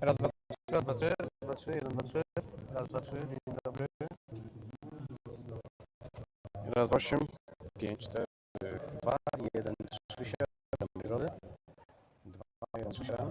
Raz, dwa, trzy, raz, dwa, trzy, dwa, trzy, jeden, dwa, trzy, raz, dwa, trzy, dzień dobry. Raz, osiem, pięć, cztery, dwa, jeden, trzy, siedem, nagrody. Dwa, jeden, trzy, siedem.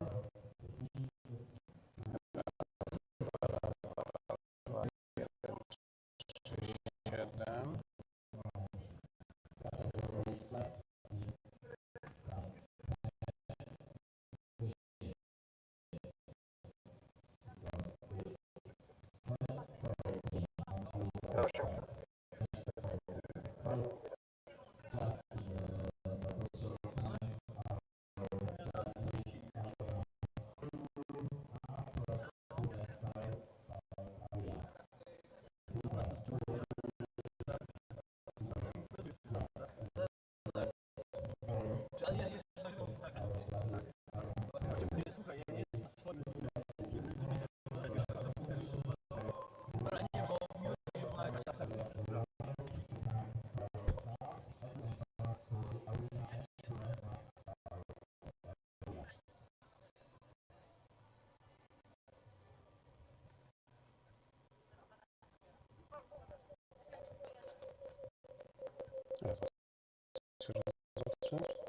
Raz, dwa, trzy, raz, dwa, trzy.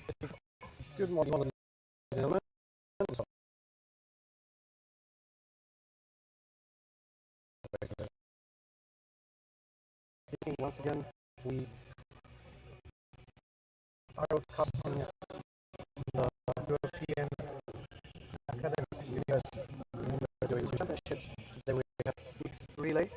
Good morning, ladies and gentlemen. Speaking once again, we are broadcasting the European Academic University Championships. Today we have mixed relay.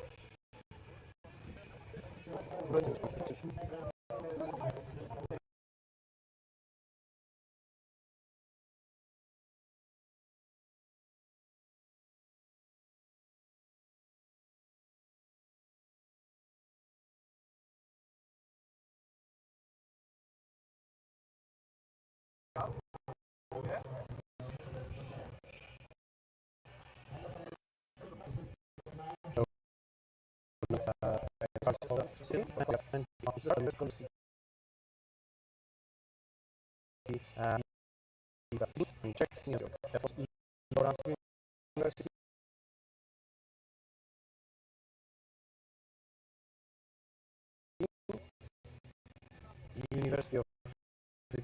So, check University. University of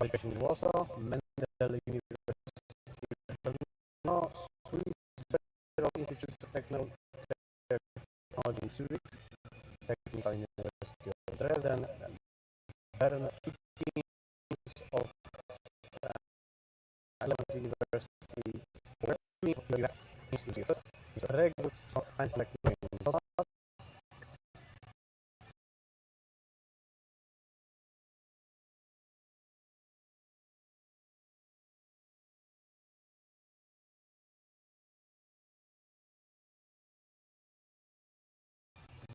Education in Warsaw, Mendel University of Brno, Swiss Federal Institute of Technology in Zurich, Technical University of Dresden, Bern, two teams of University of US Institute, Regs, Science Selecting.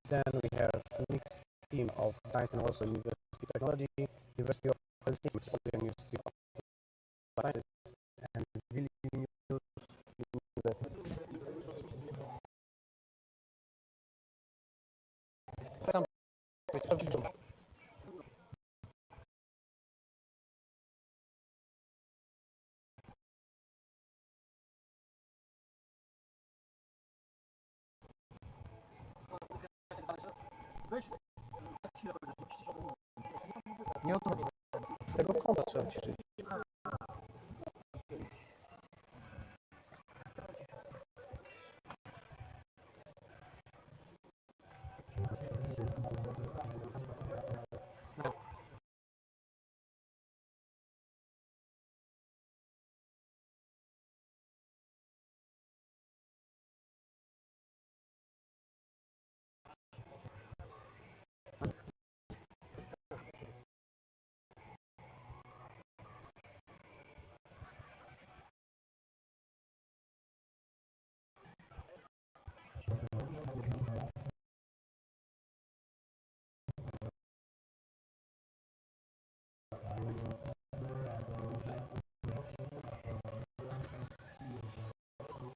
Then we have a mixed team of Science and also University of Technology, University of Helsinki, University of Sciences, and Vilnius University. Nie o to chodzi. Tego konta trzeba ćwiczyć.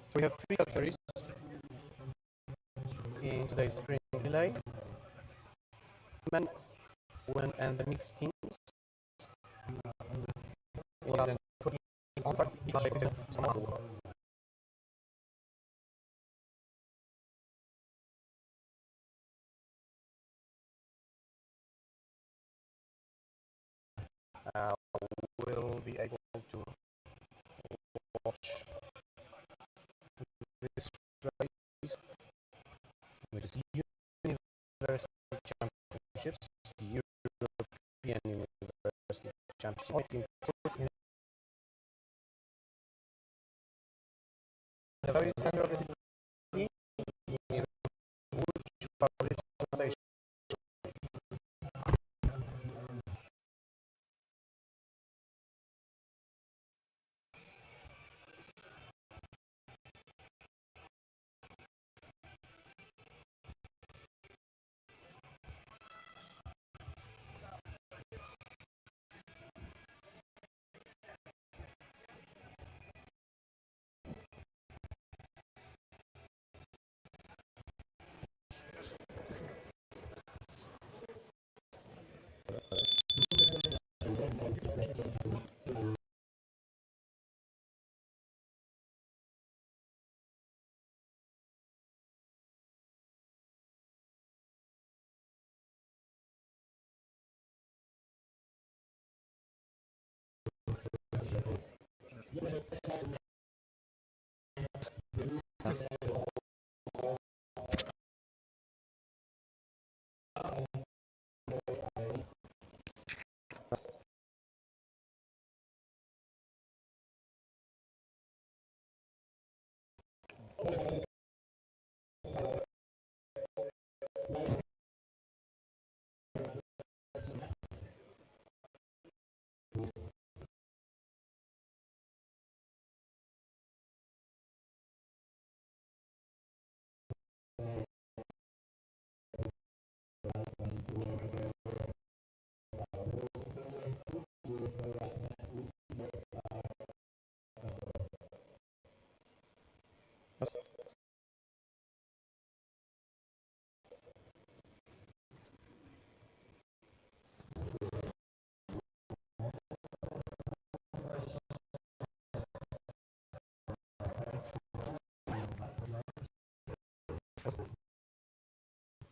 So we have three categories in today's spring relay. Men, women, and the mixed teams. Will be able to watch this race, which is University Championships, European University Championships. The very center of the city, which published notation.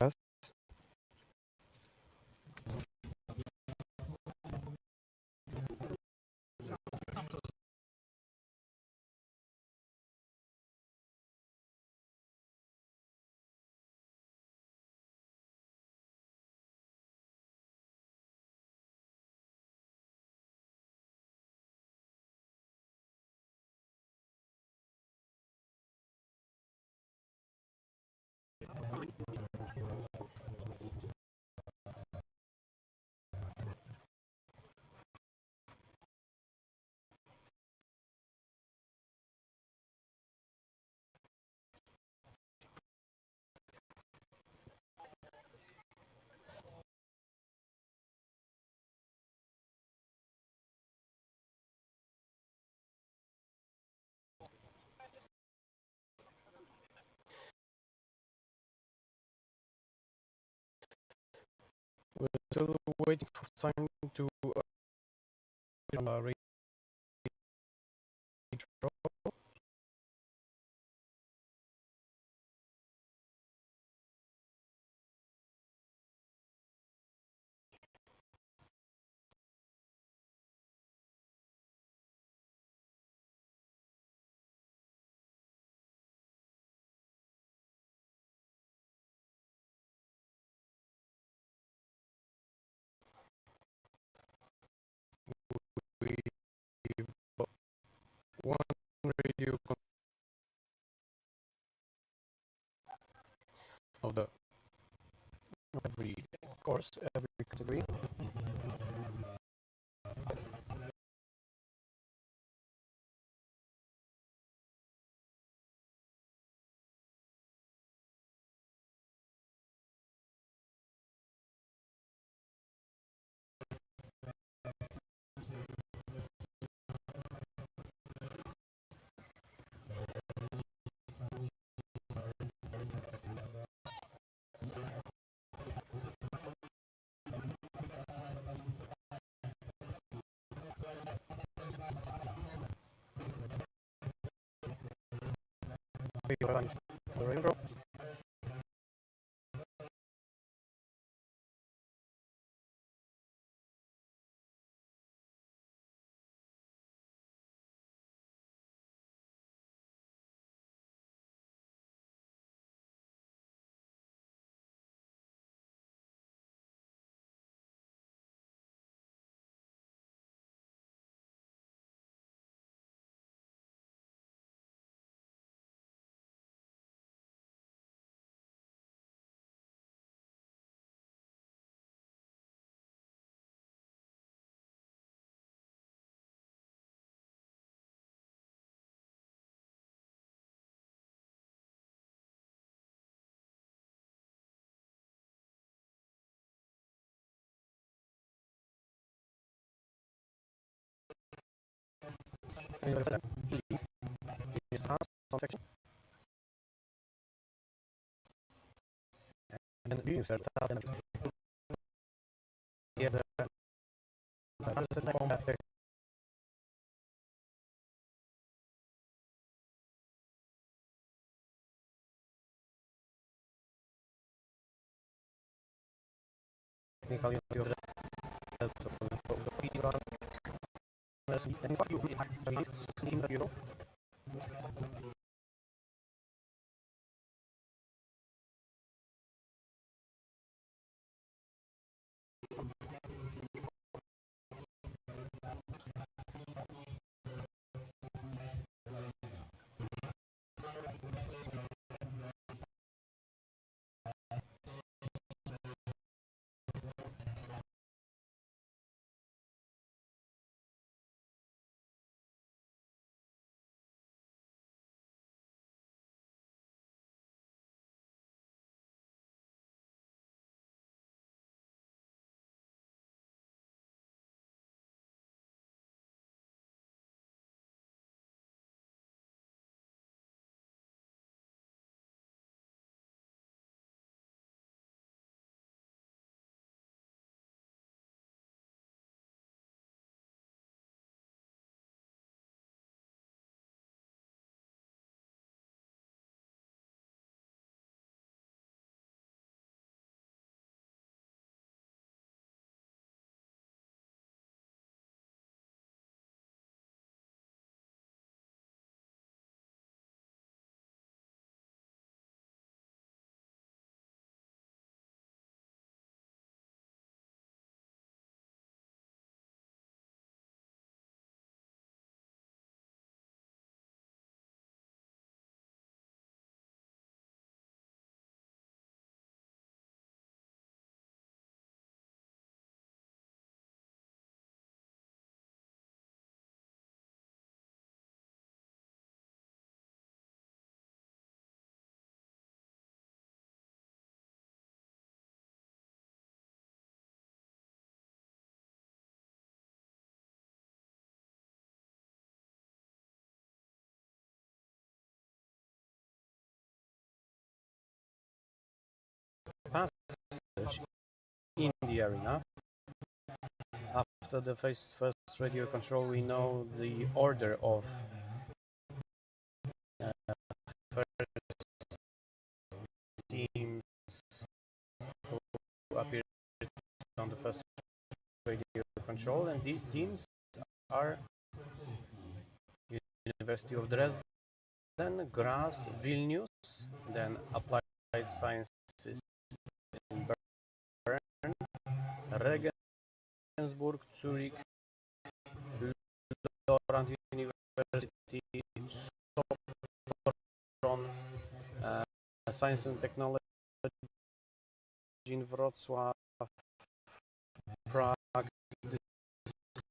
Yes. We're still waiting for time to reach. We one radio of the every course, every category. Radio lines. The rainbow. Section. And then we use that as a technical Passage in the arena. After the first radio control, we know the order of first teams who appeared on the first radio control, and these teams are University of Dresden, Graz, Vilnius, then Applied Sciences in Bern, Regensburg, Zurich, Lorand University, Sopron, Science and Technology in Wrocław, Prague. This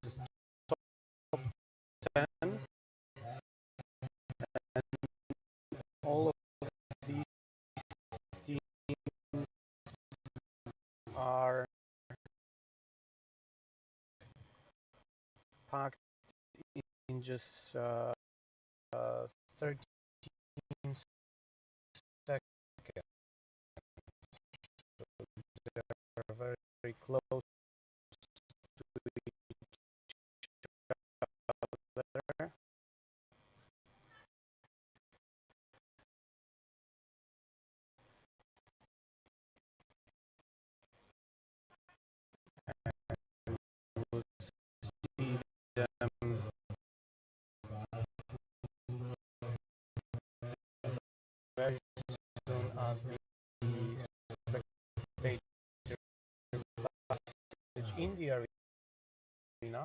is top 10, and all of these teams are packed in just 13 seconds. So they're very, very close to each other. And we'll see them very soon at the spectator passage in the arena.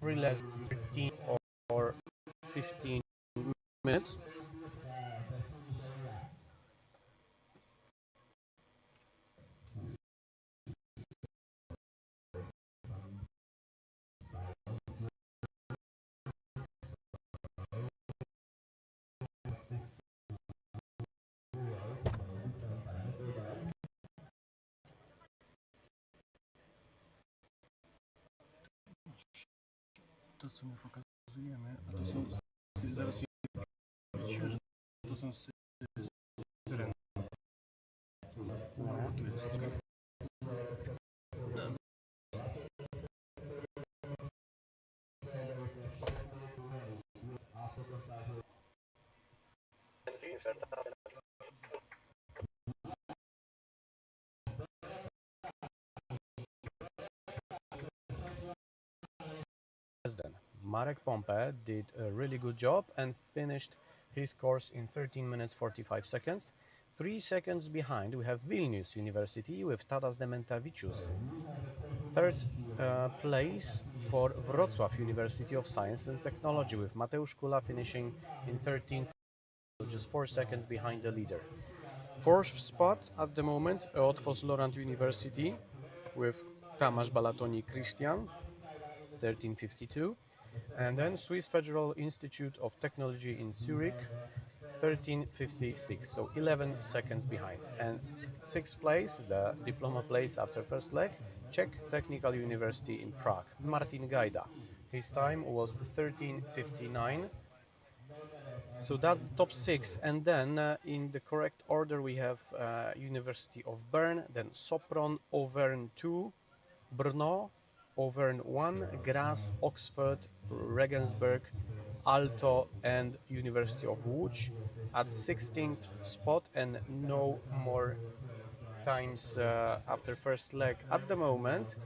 Relay 13 or 15 minutes. To, co my pokazujemy, a to są zaraz widzimy, że to są syreny. No, tu jest. Dresden. Marek Pompe did a really good job and finished his course in 13 minutes 45 seconds. 3 seconds behind we have Vilnius University with Tadas Dementavicius. Third place for Wrocław University of Science and Technology with Mateusz Kula finishing in 13, just 4 seconds behind the leader. Fourth spot at the moment, Otfos Lorand University with Tamas Balatoni Christian, 13:52. And then Swiss Federal Institute of Technology in Zurich, 13:56, so 11 seconds behind. And sixth place, the diploma place after first leg, Czech Technical University in Prague, Martin Gajda. His time was 13:59. So that's the top 6, and then in the correct order we have University of Bern, then Sopron, Auvergne 2, Brno, Auvergne 1, Graz, Oxford, Regensburg, Aalto, and University of Łódź at 16th spot, and no more times after first leg at the moment.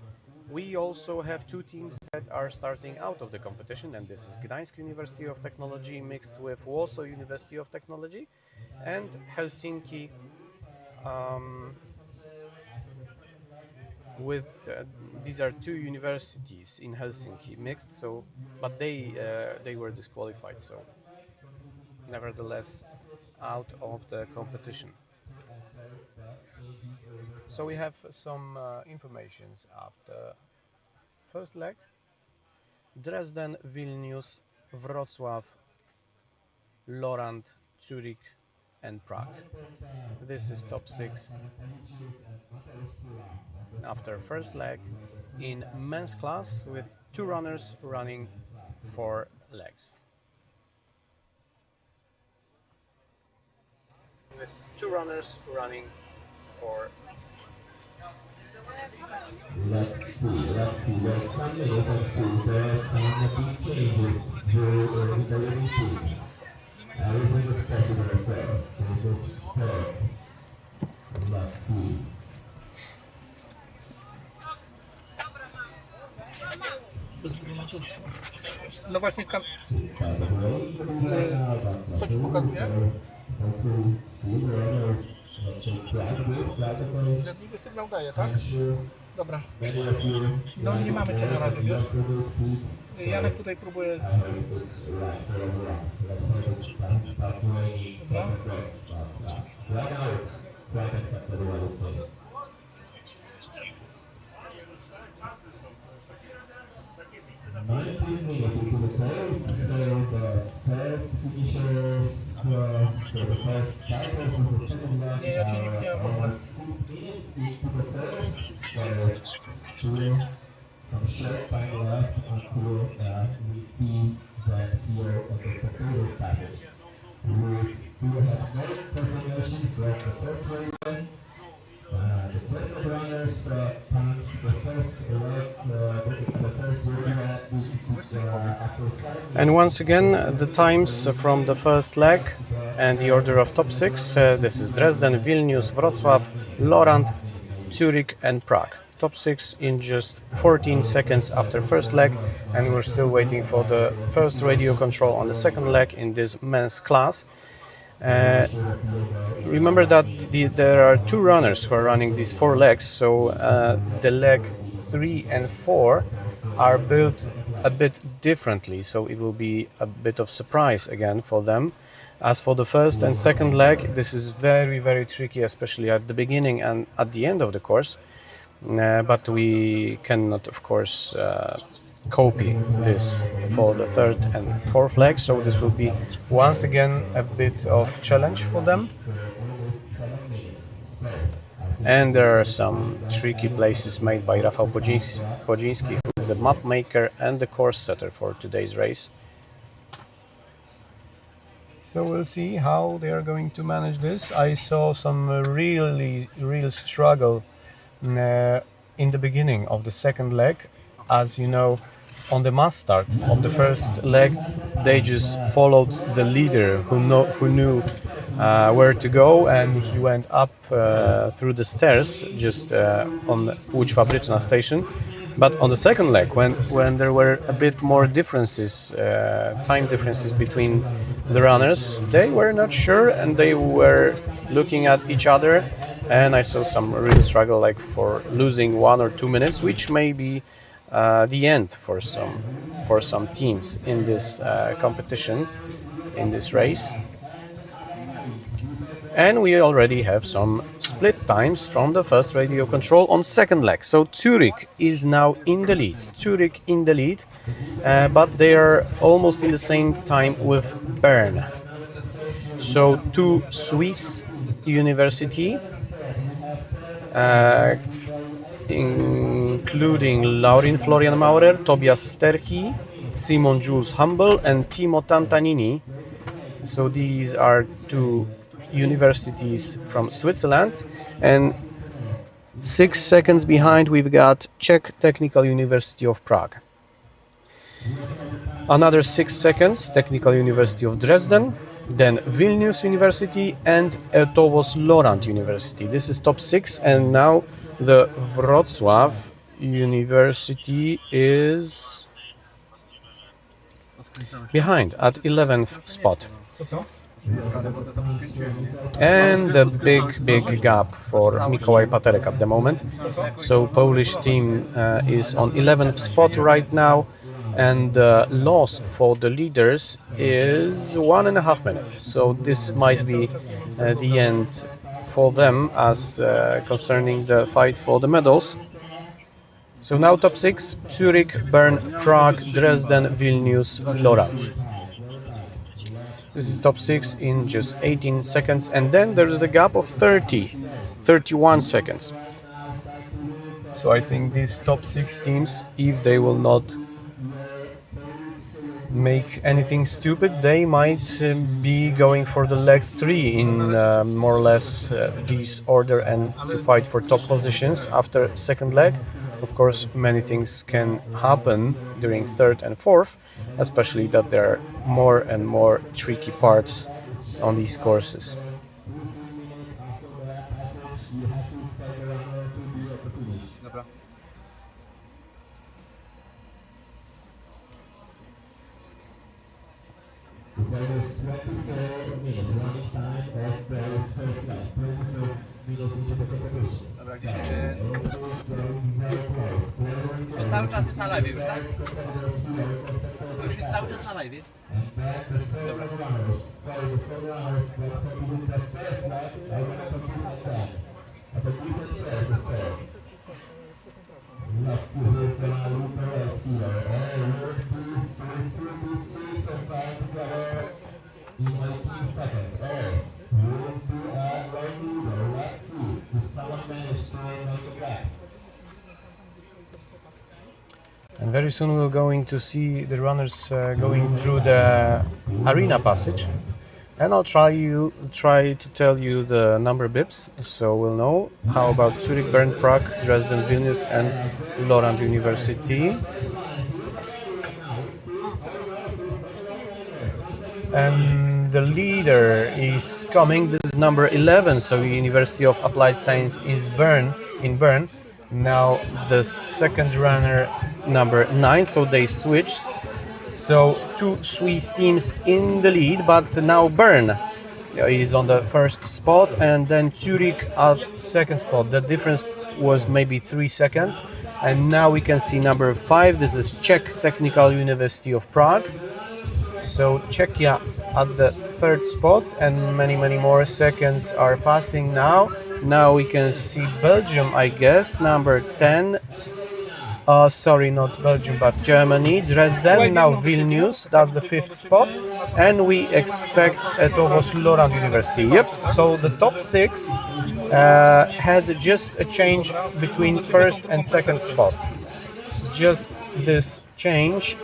We also have 2 teams that are starting out of the competition, and this is Gdańsk University of Technology mixed with Warsaw University of Technology and Helsinki these are 2 universities in Helsinki mixed, so but they were disqualified, so nevertheless out of the competition. So we have some informations after first leg: Dresden, Vilnius, Wrocław, Lorand, Zurich, and Prague. This is top 6 after first leg in men's class with 2 runners running 4 legs. With 2 runners running 4. Let's see. There's some minutes and see. There are some big changes in the winning teams. Everything is possible at first. This is third. Let's see. No właśnie This side of the way. co ci pokazuje? Hopefully, see the runners. Let's say practical. Że niby sygnał daje, tak? I'm sure Dobra. many of you No nie mamy cię na razie, wiesz? yesterday speed. Janek tutaj próbuje. I hope it's right for everyone. Let's hope it doesn't start raining lots of dogs, but right now it's quite acceptable, I would say. "19 minutes into the course, so the first finishers, so the first starters of the second leg Nie, ja cię nie are widziałem w ogóle. almost 6 minutes into the course, so still some short time left until we see them here on the spectator's passage. We still have no confirmation from the first race. The first runners punched the first leg, after sliding. And once again, the times from the first leg and the order of top 6. This is Dresden, Vilnius, Wrocław, Lorand, Zurich, and Prague. Top 6 in just 14 seconds after first leg, and we're still waiting for the first radio control on the second leg in this men's class. Remember that there are 2 runners who are running these 4 legs, so the leg 3 and 4 are built a bit differently, so it will be a bit of surprise again for them. As for the first and second leg, this is very, very tricky, especially at the beginning and at the end of the course, but we cannot, of course, copy this for the third and fourth leg, so this will be once again a bit of challenge for them. And there are some tricky places made by Rafał Podziński, who is the map maker and the course setter for today's race. So we'll see how they are going to manage this. I saw some real struggle in the beginning of the second leg. As you know, on the mass start of the first leg, they just followed the leader who knew where to go, and he went up through the stairs just on Łódź Fabryczna station. But on the second leg, when there were a bit more differences, time differences between the runners, they were not sure and they were looking at each other. And I saw some real struggle, like for losing 1 or 2 minutes, which may be the end for some teams in this competition, in this race. And we already have some split times from the first radio control on second leg. So Zurich is now in the lead. Zurich in the lead, but they are almost in the same time with Bern. So two Swiss university, including Laurin Florian Maurer, Tobias Sterchi, Simon Jules Humble, and Timo Tantanini. So these are two universities from Switzerland, and 6 seconds behind we've got Czech Technical University of Prague. Another 6 seconds, Technical University of Dresden, then Vilnius University and Eötvös Loránd University. This is top 6, and now the Wrocław University is behind at 11th spot. And the big gap for Mikołaj Paterek at the moment. So Polish team is on 11th spot right now, and the loss for the leaders is 1.5 minutes. So this might be the end for them as concerning the fight for the medals. So now top 6: Zurich, Bern, Prague, Dresden, Vilnius, Loránd. This is top 6 in just 18 seconds, and then there is a gap of 31 seconds. So I think these top 6 teams, if they will not make anything stupid, they might be going for the leg 3 in more or less this order and to fight for top positions after second leg. Of course, many things can happen during third and fourth, especially that there are more and more tricky parts on these courses. It's almost 24 minutes running time of the first lap, 24 minutes into the competition. To cały czas jest na live już, tak? To już jest cały czas na live. Dobra. Let's see who's gonna loop the race here. Will be 6 and 5 together in 19 seconds. Will be a right leader. Let's see if someone managed to make the gap. And very soon we're going to see the runners going through the arena passage. And I'll try to tell you the number bips, so we'll know how about Zurich, Bern, Prague, Dresden, Vilnius, and Loránd University. And the leader is coming. This is number 11, so University of Applied Science is in Bern. Now the second runner, number 9, so they switched. So two Swiss teams in the lead, but now Bern is on the first spot and then Zurich at second spot. The difference was maybe 3 seconds, and now we can see number 5. This is Czech Technical University of Prague. So Czechia at the third spot, and many more seconds are passing now. Now we can see Belgium, I guess, number 10. Sorry, not Belgium, but Germany, Dresden, now Vilnius, that's the 5th spot, and we expect Eötvös Loránd University. Yep, so the top 6 had just a change between first and second spot. Just this change.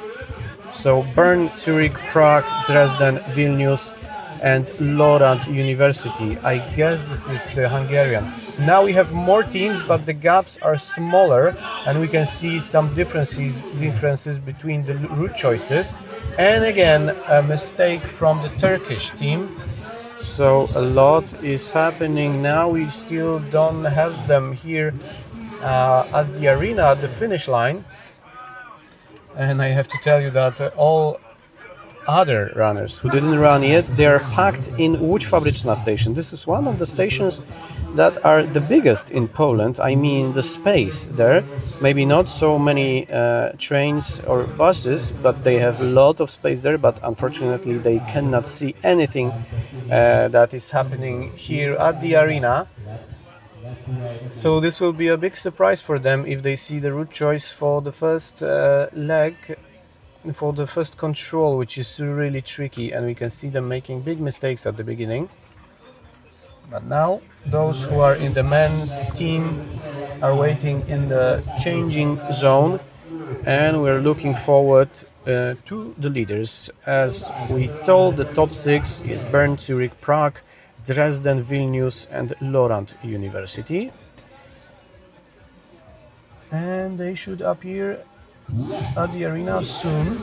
So Bern, Zurich, Prague, Dresden, Vilnius, and Loránd University. I guess this is Hungarian. Now we have more teams, but the gaps are smaller, and we can see some differences between the route choices. And again, a mistake from the Turkish team. So a lot is happening now. We still don't have them here at the arena at the finish line, and I have to tell you that all other runners who didn't run yet, they are packed in Łódź Fabryczna station. This is one of the stations that are the biggest in Poland. I mean, the space there, maybe not so many trains or buses, but they have a lot of space there, but unfortunately they cannot see anything that is happening here at the arena. So this will be a big surprise for them if they see the route choice for the first leg, for the first control, which is really tricky, and we can see them making big mistakes at the beginning. But now those who are in the men's team are waiting in the changing zone, and we're looking forward to the leaders. As we told, the top 6 is Bern, Zurich, Prague, Dresden, Vilnius and Lorand University, and they should appear at the arena soon.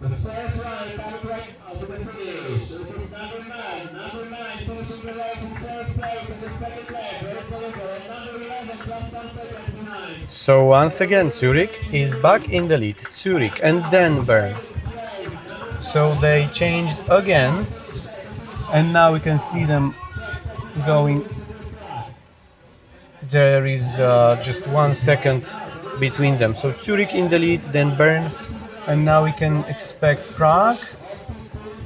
The first line coming right out of the finish. It is number 9 finishing the race in first place in the second leg. Where is the leader? And number 11 just some seconds behind. So once again Zurich is back in the lead. Zurich and then Bern. So they changed again, and now we can see them going. There is just 1 second between them. So Zurich in the lead, then Bern, and now we can expect Prague.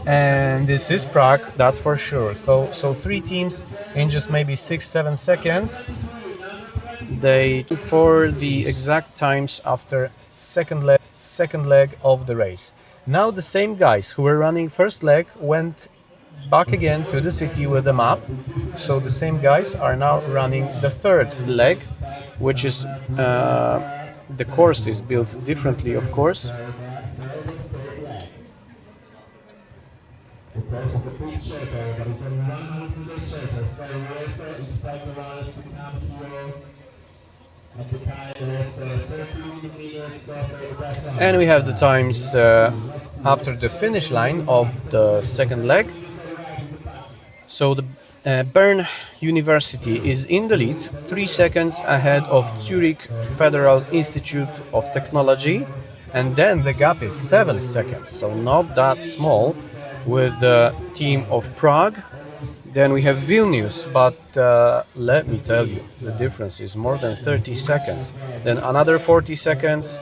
And this is Prague, that's for sure. So 3 teams in just maybe 6-7 seconds. They for the exact times after second leg of the race. Now the same guys who were running first leg went back again to the city with the map. So the same guys are now running the third leg, which is the course is built differently, of course. The course is a bit shorter, but it's only 100 meters shorter, so we also expect the runners to come here at the time of 13 minutes of the And we have the times after the finish line of the second leg. So the Bern University is in the lead, 3 seconds ahead of Zurich Federal Institute of Technology, and then the gap is 7 seconds, so not that small, with the team of Prague. Then we have Vilnius, but let me tell you, the difference is more than 30 seconds. Then another 14 seconds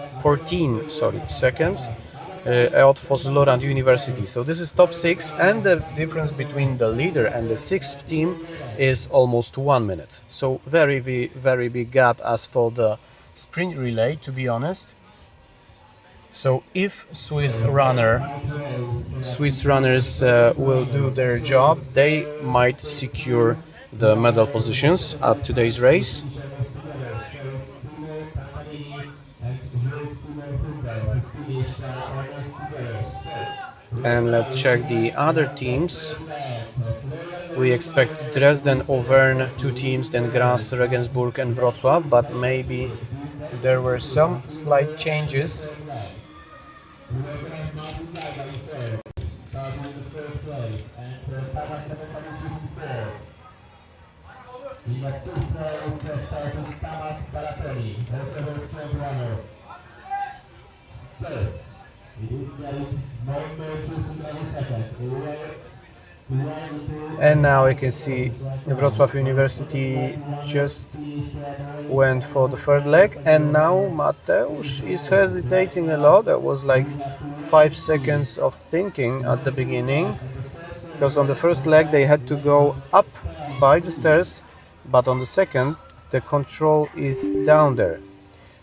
out for Lorand University. So this is top 6, and the difference between the leader and the 6th team is almost 1 minute. So very big gap as for the sprint relay, to be honest. So if Swiss runners will do their job, they might secure the medal positions at today's race. And let's check the other teams. We expect Dresden, Auvergne, 2 teams, then Graz, Regensburg and Wrocław, but maybe there were some slight changes. Starting in the 3rd place, and in the 6th place, starting Tamas Balatoni, also a strong runner. So, it is getting more just another second. And now we can see Wrocław University just went for the third leg, and now Mateusz is hesitating a lot. That was like 5 seconds of thinking at the beginning, because on the first leg they had to go up by the stairs, but on the second the control is down there.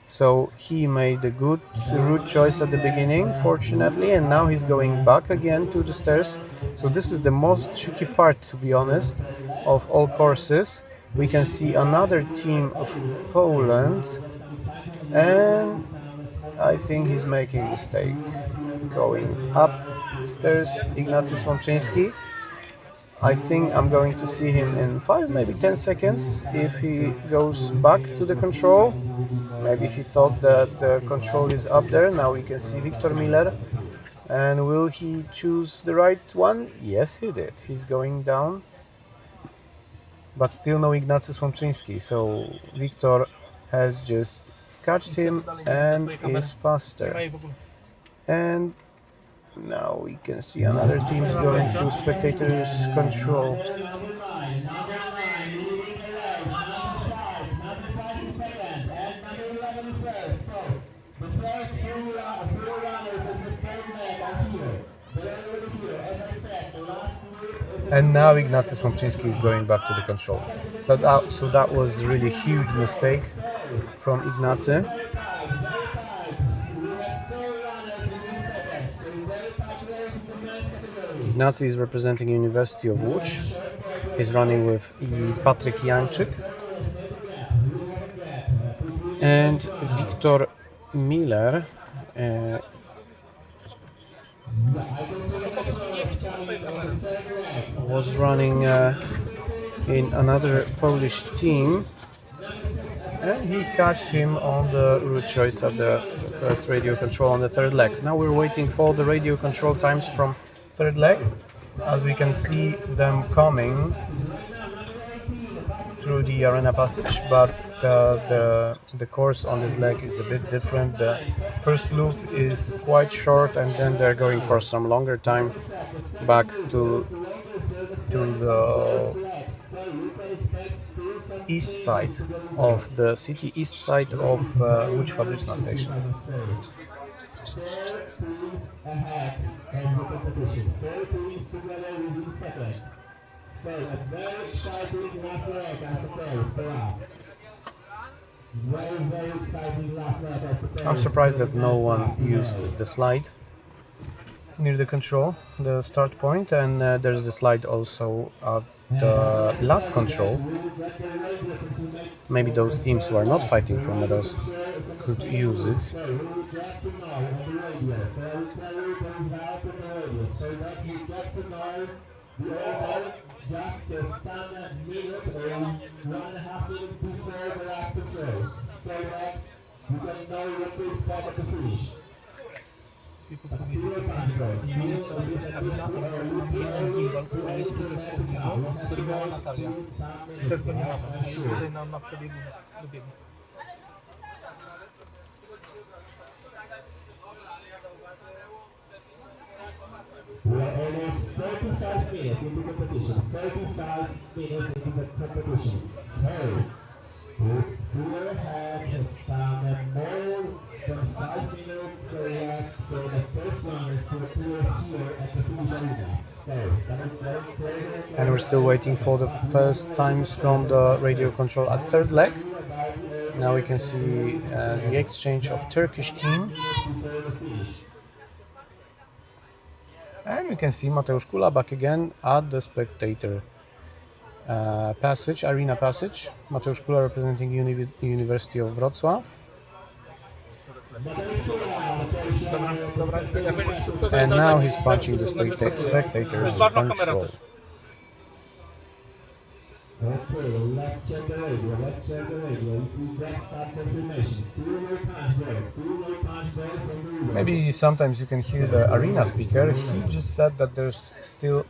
So he made a good route choice at the beginning, fortunately, and now he's going back again to the stairs. So this is the most tricky part, to be honest, of all courses. We can see another team of Poland, and I think he's making a mistake. Going up stairs, Ignacy Słomczyński. I think I'm going to see him in 5, maybe 10 seconds if he goes back to the control. Maybe he thought that the control is up there. Now we can see Victor Miller. And will he choose the right one? Yes, he did. He's going down. but still no Ignacy Słomczyński, so Wiktor has just catched him and is faster. And now we can see another team's going to spectators control. Number nine, leading the race. Number five in second, and number 11 in first. So the first three runners in the third leg are here. They are already here. As I said, the last group is. And now Ignacy Słomczyński is going back to the control. So that was really huge mistake from Ignacy. Very tight. We have 4 runners in 1 second. So very tight race in the men's category. Ignacy is representing University of Łódź. He's running with Patryk Jańczyk. And Wiktor Miller was running in another Polish team, and he catched him on the route choice at the first radio control on the third leg. Now we're waiting for the radio control times from third leg, as we can see them coming through the arena passage, but the course on this leg is a bit different. The first loop is quite short, and then they're going for some longer time back to the east side of the city, east side of Łódź Fabryczna station. 4 teams ahead of the competition. 4 teams together within seconds. So a very exciting last leg, I suppose, for us. Very exciting last leg, I suppose. I'm surprised that no one used the slide near the control, the start point, and there's a slide also at the last control. Maybe those teams who are not fighting for medals could use it. So we would get to know on the radio. So we tell you the results on the radio, so that you get to know the order just some minute or 1.5 minutes before the last control, so that you can know what to expect at the finish. But still a punch goes. Still it is a bit too early to now. We have to wait still some minutes. I'm sure. Na przebiegu do biegu. We are almost 35 minutes into the competition. 35 minutes into the competition. So we still have some more than 5 minutes left for the first runners to appear here at the finish arena. So that is very pleasant. And we're still waiting for the first times from the radio control at third leg. Now we can see the exchange of Turkish team. And we can see Mateusz Kula back again at the spectator passage, arena passage. Mateusz Kula representing University of Wrocław. And now he's punching the spectators control. Okay, let's check the radio. If we get some confirmation. Still no punch there. From the readers. Maybe sometimes you can hear the arena speaker. He just said that there's still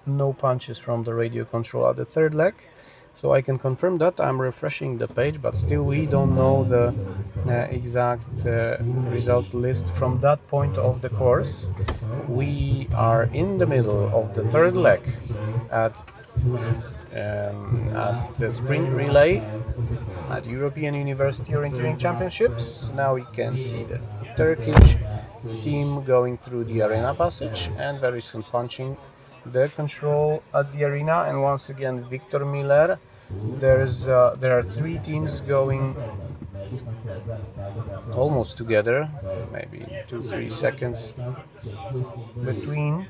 no punches from the radio control at the third leg. So I can confirm that. I'm refreshing the page, but still we don't know the exact result list from that point of the course. We are in the middle of the third leg at the sprint relay at European University Orienteering Championships. Now we can see the Turkish team going through the arena passage and very soon punching the control at the arena. And once again, Wiktor Miller. There are 3 teams going almost together, maybe 2-3 seconds between.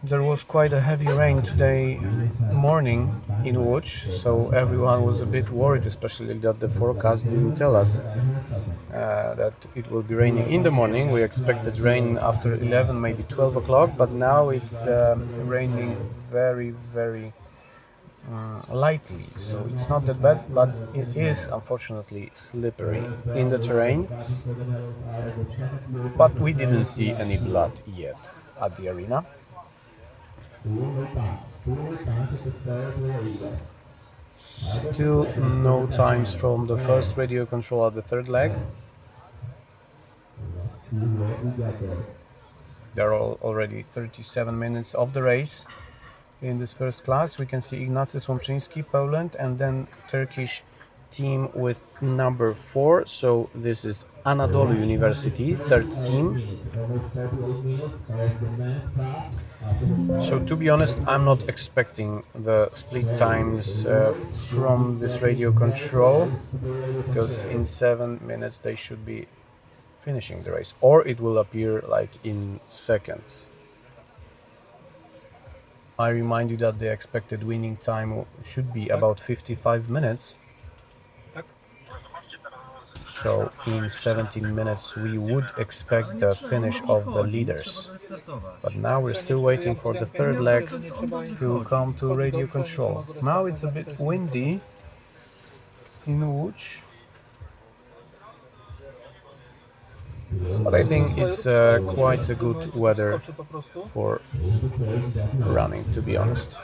There was quite a heavy rain today morning in Łódź, so everyone was a bit worried, especially that the forecast didn't tell us that it will be raining in the morning. We expected rain after 11, maybe 12 o'clock, but now it's raining very, very lightly, so it's not that bad, but it is unfortunately slippery in the terrain. But we didn't see any blood yet at the arena. Still no times from the first radio control at the third leg. There are already 37 minutes of the race. In this first class, we can see Ignacy Słomczyński, Poland, and then Turkish team with number 4. So this is Anadolu University, third team. So to be honest, I'm not expecting the split times from this radio control, because in 7 minutes they should be finishing the race, or it will appear like in seconds. I remind you that the expected winning time should be about 55 minutes. So in 17 minutes we would expect the finish of the leaders. But now we're still waiting for the third leg to come to radio control. Now it's a bit windy in Łódź, but I think it's quite a good weather for running, to be honest.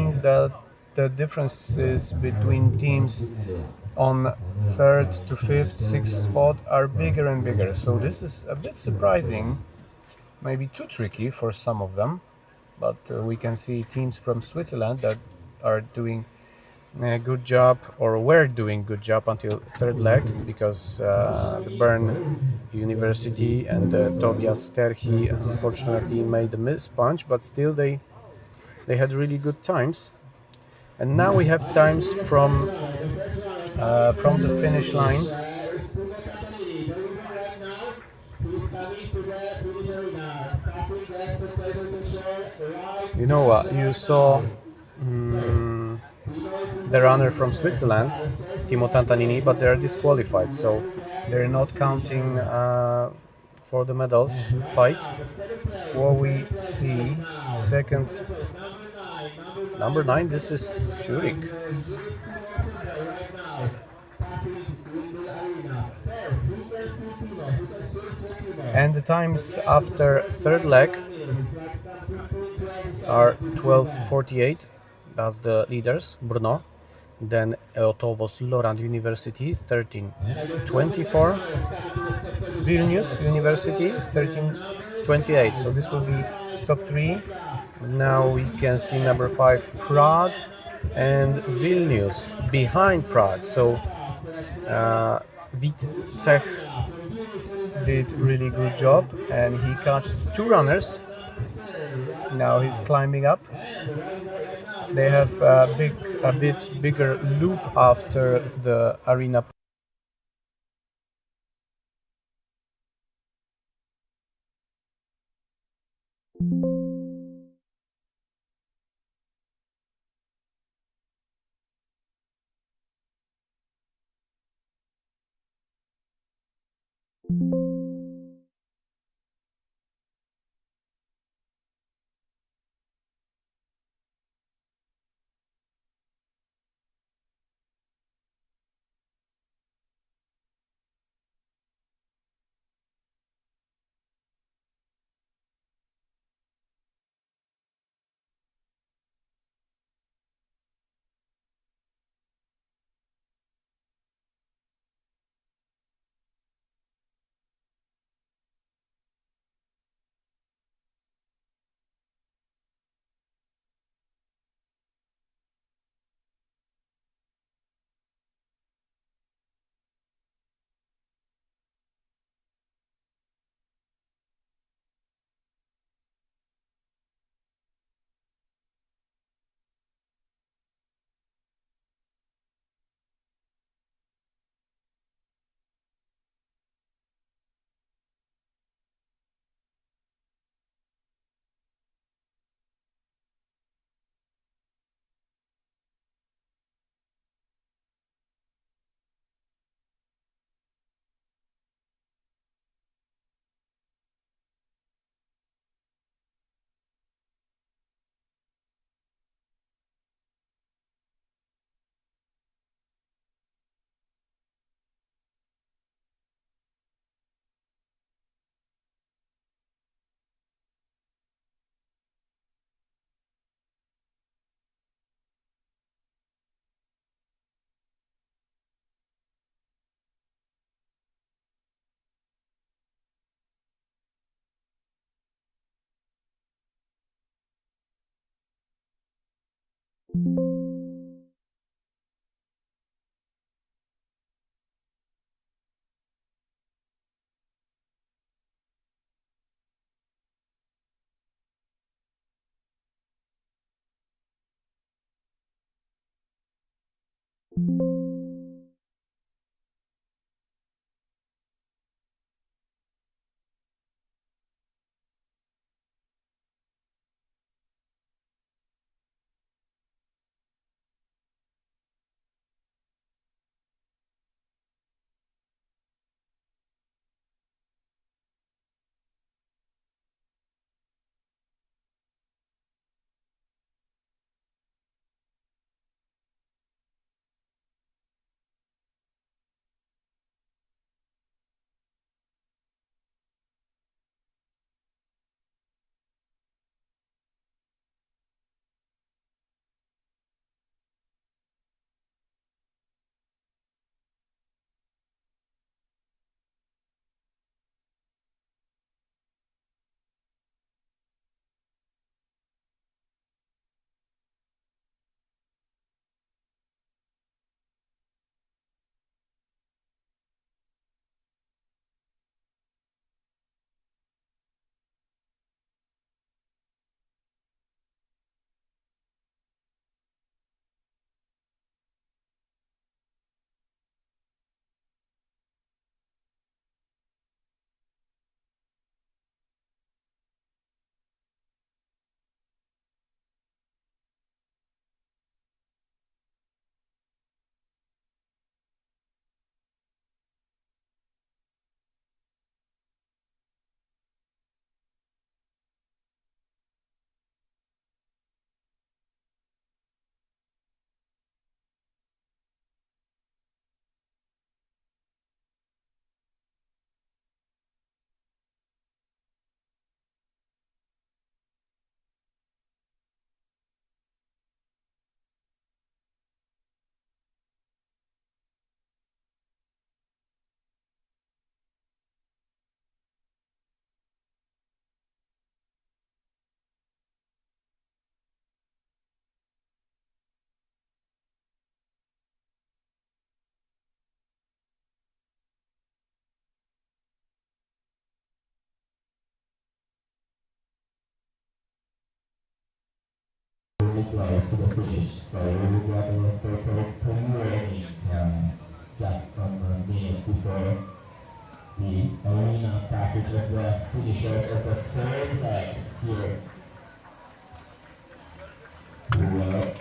means that the differences between teams on third to fifth, sixth spot are bigger and bigger. So this is a bit surprising, maybe too tricky for some of them. But we can see teams from Switzerland that are doing a good job, or were doing good job until third leg, because the Bern University and Tobias Terhi unfortunately made a miss punch, but still they had really good times. And now we have times from the finish line. You know what? You saw the runner from Switzerland, Timo Tantanini, but they're disqualified, so they're not counting for the medals fight. What we see, second, number 9, this is Zurich. And the times after third leg are 12:48. That's the leaders, Brno. Then Eötvös Loránd University 13:24. Vilnius University 13:28. So this will be top 3. Now we can see number 5 Prague and Vilnius behind Prague. So Witczek did really good job, and he caught 2 runners. Now he's climbing up. They have a bit bigger loop after the arena. really close to the finish. So we got a so-called turning just a minute before the arena passage of the finishers of the third leg here. We were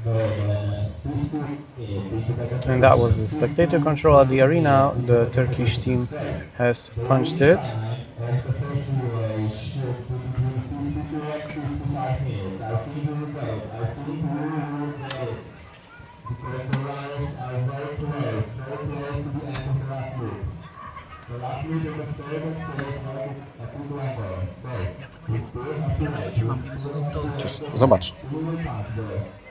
more than 50 minutes into the And that was the spectator control at the arena. The Turkish team has punched it. And the first race should be between 52 and 55 minutes. I think we will go. I think we will get it. Because the runners are very close to the end of the last loop. The last loop of the third and fourth leg is a big number. So, we still have to wait. We still have to wait. Just zobacz. We will punch there.